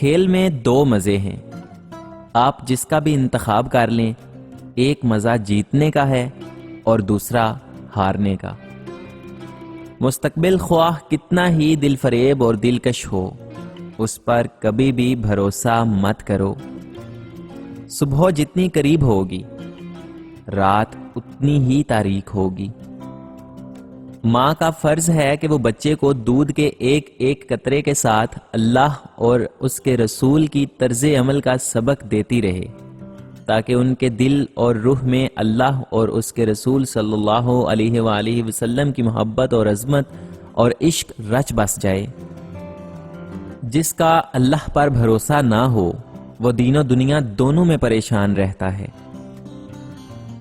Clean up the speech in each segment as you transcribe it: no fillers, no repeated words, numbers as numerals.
کھیل میں دو مزے ہیں، آپ جس کا بھی انتخاب کر لیں، ایک مزہ جیتنے کا ہے اور دوسرا ہارنے کا۔ مستقبل خواہ کتنا ہی دل فریب اور دلکش ہو، اس پر کبھی بھی بھروسہ مت کرو۔ صبح جتنی قریب ہوگی، رات اتنی ہی تاریک ہوگی۔ ماں کا فرض ہے کہ وہ بچے کو دودھ کے ایک ایک قطرے کے ساتھ اللہ اور اس کے رسول کی طرز عمل کا سبق دیتی رہے، تاکہ ان کے دل اور روح میں اللہ اور اس کے رسول صلی اللہ علیہ وآلہ وسلم کی محبت اور عظمت اور عشق رچ بس جائے۔ جس کا اللہ پر بھروسہ نہ ہو، وہ دین و دنیا دونوں میں پریشان رہتا ہے۔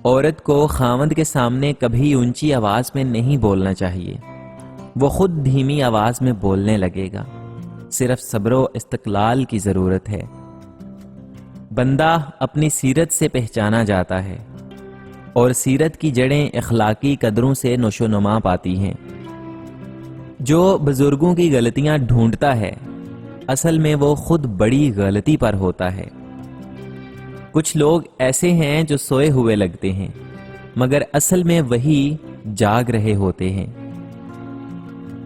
عورت کو خاوند کے سامنے کبھی اونچی آواز میں نہیں بولنا چاہیے، وہ خود دھیمی آواز میں بولنے لگے گا۔ صرف صبر و استقلال کی ضرورت ہے۔ بندہ اپنی سیرت سے پہچانا جاتا ہے، اور سیرت کی جڑیں اخلاقی قدروں سے نشو و نما پاتی ہیں۔ جو بزرگوں کی غلطیاں ڈھونڈتا ہے، اصل میں وہ خود بڑی غلطی پر ہوتا ہے۔ کچھ لوگ ایسے ہیں جو سوئے ہوئے لگتے ہیں، مگر اصل میں وہی جاگ رہے ہوتے ہیں۔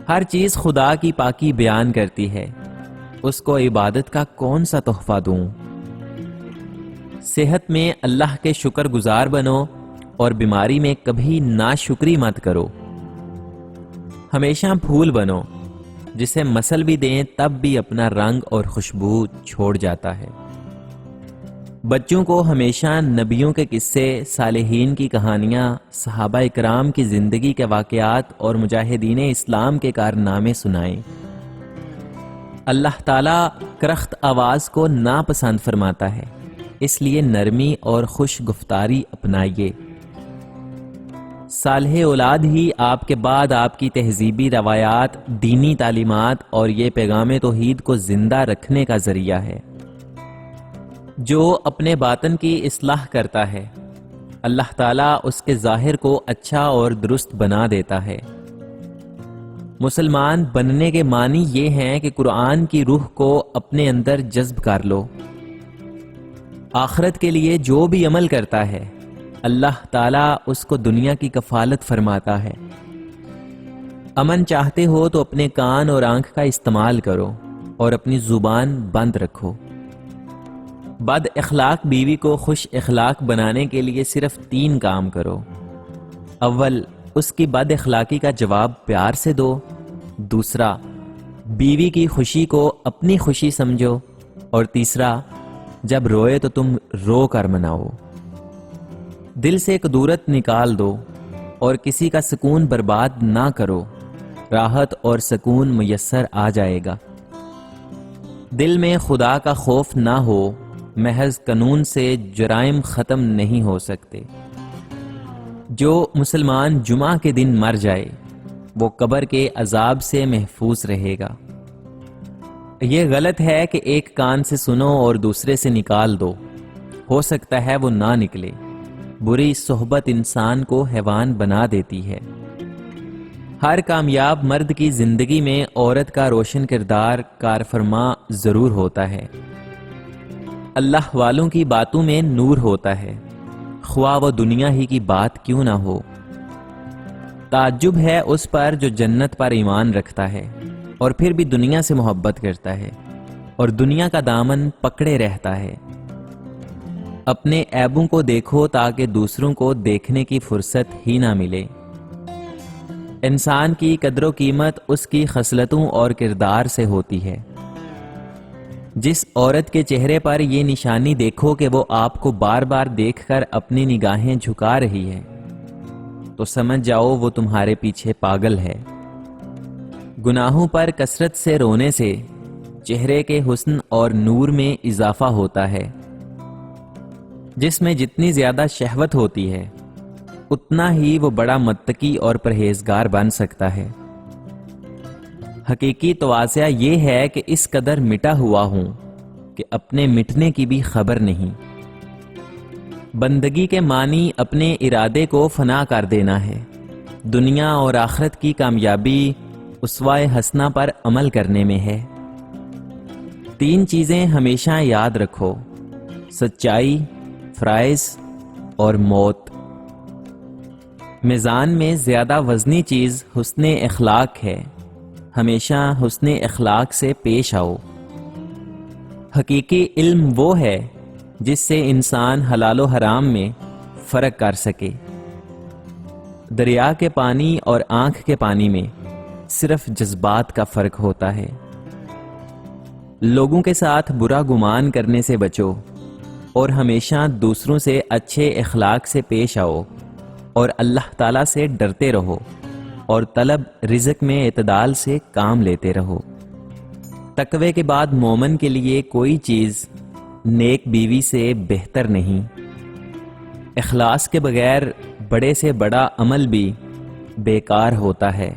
ہر چیز خدا کی پاکی بیان کرتی ہے، اس کو عبادت کا کون سا تحفہ دوں؟ صحت میں اللہ کے شکر گزار بنو، اور بیماری میں کبھی ناشکری مت کرو۔ ہمیشہ پھول بنو، جسے مسل بھی دیں تب بھی اپنا رنگ اور خوشبو چھوڑ جاتا ہے۔ بچوں کو ہمیشہ نبیوں کے قصے، صالحین کی کہانیاں، صحابہ اکرام کی زندگی کے واقعات اور مجاہدین اسلام کے کارنامے سنائیں۔ اللہ تعالیٰ کرخت آواز کو ناپسند فرماتا ہے، اس لیے نرمی اور خوش گفتاری اپنائیے۔ صالح اولاد ہی آپ کے بعد آپ کی تہذیبی روایات، دینی تعلیمات اور یہ پیغام توحید کو زندہ رکھنے کا ذریعہ ہے۔ جو اپنے باطن کی اصلاح کرتا ہے، اللہ تعالیٰ اس کے ظاہر کو اچھا اور درست بنا دیتا ہے۔ مسلمان بننے کے معنی یہ ہیں کہ قرآن کی روح کو اپنے اندر جذب کر لو۔ آخرت کے لیے جو بھی عمل کرتا ہے، اللہ تعالیٰ اس کو دنیا کی کفالت فرماتا ہے۔ امن چاہتے ہو تو اپنے کان اور آنکھ کا استعمال کرو، اور اپنی زبان بند رکھو۔ بد اخلاق بیوی کو خوش اخلاق بنانے کے لیے صرف 3 کام کرو۔ اول، اس کی بد اخلاقی کا جواب پیار سے دو۔ دوسرا، بیوی کی خوشی کو اپنی خوشی سمجھو۔ اور تیسرا، جب روئے تو تم رو کر مناؤ۔ دل سے کدورت نکال دو، اور کسی کا سکون برباد نہ کرو، راحت اور سکون میسر آ جائے گا۔ دل میں خدا کا خوف نہ ہو، محض قانون سے جرائم ختم نہیں ہو سکتے۔ جو مسلمان جمعہ کے دن مر جائے، وہ قبر کے عذاب سے محفوظ رہے گا۔ یہ غلط ہے کہ ایک کان سے سنو اور دوسرے سے نکال دو، ہو سکتا ہے وہ نہ نکلے۔ بری صحبت انسان کو حیوان بنا دیتی ہے۔ ہر کامیاب مرد کی زندگی میں عورت کا روشن کردار کارفرما ضرور ہوتا ہے۔ اللہ والوں کی باتوں میں نور ہوتا ہے، خواہ وہ دنیا ہی کی بات کیوں نہ ہو۔ تعجب ہے اس پر جو جنت پر ایمان رکھتا ہے، اور پھر بھی دنیا سے محبت کرتا ہے، اور دنیا کا دامن پکڑے رہتا ہے۔ اپنے عیبوں کو دیکھو تاکہ دوسروں کو دیکھنے کی فرصت ہی نہ ملے۔ انسان کی قدر و قیمت اس کی خصلتوں اور کردار سے ہوتی ہے۔ جس عورت کے چہرے پر یہ نشانی دیکھو کہ وہ آپ کو بار بار دیکھ کر اپنی نگاہیں جھکا رہی ہے، تو سمجھ جاؤ وہ تمہارے پیچھے پاگل ہے۔ گناہوں پر کثرت سے رونے سے چہرے کے حسن اور نور میں اضافہ ہوتا ہے۔ جس میں جتنی زیادہ شہوت ہوتی ہے، اتنا ہی وہ بڑا متقی اور پرہیزگار بن سکتا ہے۔ حقیقی توازیہ یہ ہے کہ اس قدر مٹا ہوا ہوں کہ اپنے مٹنے کی بھی خبر نہیں۔ بندگی کے معنی اپنے ارادے کو فنا کر دینا ہے۔ دنیا اور آخرت کی کامیابی اسوہ حسنہ پر عمل کرنے میں ہے۔ 3 چیزیں ہمیشہ یاد رکھو: سچائی، فرائض اور موت۔ میزان میں زیادہ وزنی چیز حسن اخلاق ہے، ہمیشہ حسن اخلاق سے پیش آؤ۔ حقیقی علم وہ ہے جس سے انسان حلال و حرام میں فرق کر سکے۔ دریا کے پانی اور آنکھ کے پانی میں صرف جذبات کا فرق ہوتا ہے۔ لوگوں کے ساتھ برا گمان کرنے سے بچو اور ہمیشہ دوسروں سے اچھے اخلاق سے پیش آؤ، اور اللہ تعالیٰ سے ڈرتے رہو، اور طلب رزق میں اعتدال سے کام لیتے رہو۔ تقوی کے بعد مومن کے لیے کوئی چیز نیک بیوی سے بہتر نہیں۔ اخلاص کے بغیر بڑے سے بڑا عمل بھی بیکار ہوتا ہے۔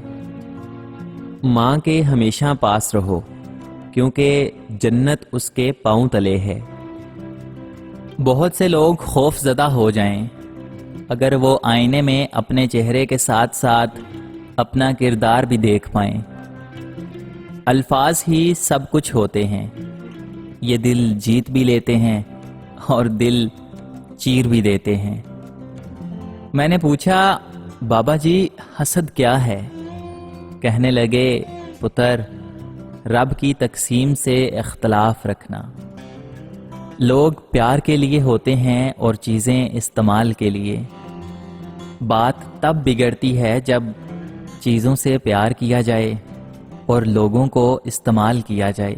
ماں کے ہمیشہ پاس رہو، کیونکہ جنت اس کے پاؤں تلے ہے۔ بہت سے لوگ خوف زدہ ہو جائیں اگر وہ آئینے میں اپنے چہرے کے ساتھ ساتھ اپنا کردار بھی دیکھ پائیں۔ الفاظ ہی سب کچھ ہوتے ہیں، یہ دل جیت بھی لیتے ہیں اور دل چیر بھی دیتے ہیں۔ میں نے پوچھا، بابا جی حسد کیا ہے؟ کہنے لگے، پتر، رب کی تقسیم سے اختلاف رکھنا۔ لوگ پیار کے لیے ہوتے ہیں اور چیزیں استعمال کے لیے۔ بات تب بگڑتی ہے جب چیزوں سے پیار کیا جائے اور لوگوں کو استعمال کیا جائے۔